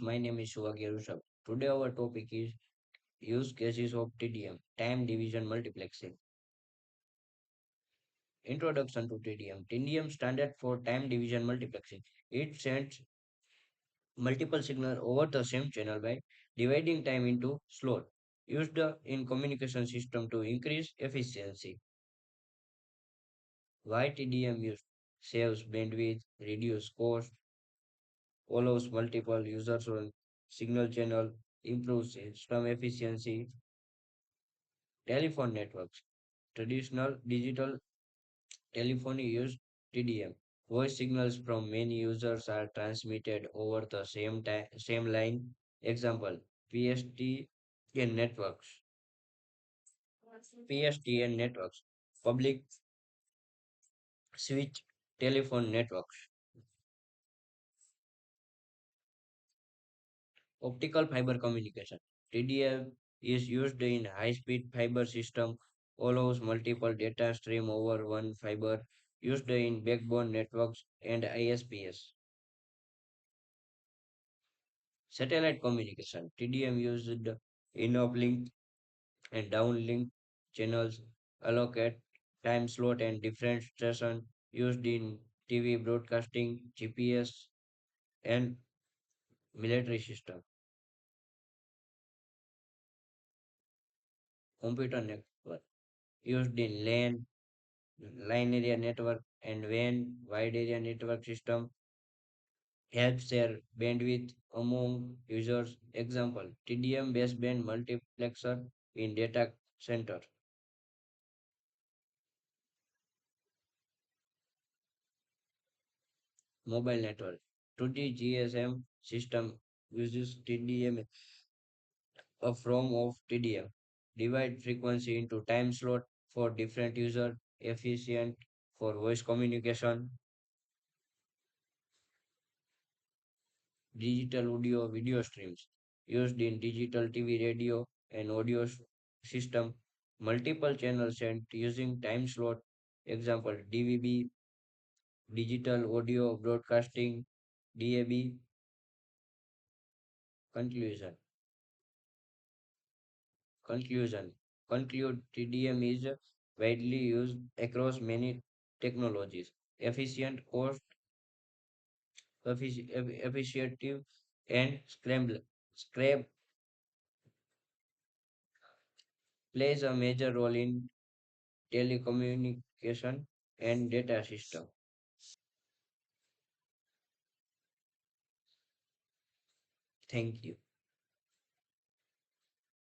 My name is Shuvagya Rushabh. Today our topic is use cases of TDM, time division multiplexing. Introduction to TDM. TDM standard for time division multiplexing. It sends multiple signals over the same channel by dividing time into slot used in communication system to increase efficiency. Why TDM used? Saves bandwidth, reduce cost, allows multiple users on signal channel, improves system efficiency. Telephone networks. Traditional digital telephony used TDM. Voice signals from many users are transmitted over the same line. Example: PSTN networks. PSTN networks. Public switch telephone networks. Optical fiber communication. TDM is used in high-speed fiber system, allows multiple data stream over one fiber, used in backbone networks and ISPs. Satellite communication. TDM used in uplink and downlink channels, allocate time slot and different station used in TV broadcasting, GPS and military system. Computer network used in LAN, line area network and WAN wide area network system helps share bandwidth among users. Example: TDM baseband multiplexer in data center. Mobile network. 2G GSM system uses TDM, a form of TDM. Divide frequency into time slot for different user, efficient for voice communication. Digital audio video streams used in digital TV, radio, and audio system. Multiple channels sent using time slot. Example: DVB, digital audio broadcasting, DAB. Conclusion. Conclusion. Conclude TDM is widely used across many technologies. Efficient, cost efficient, and scrap plays a major role in telecommunication and data system. Thank you.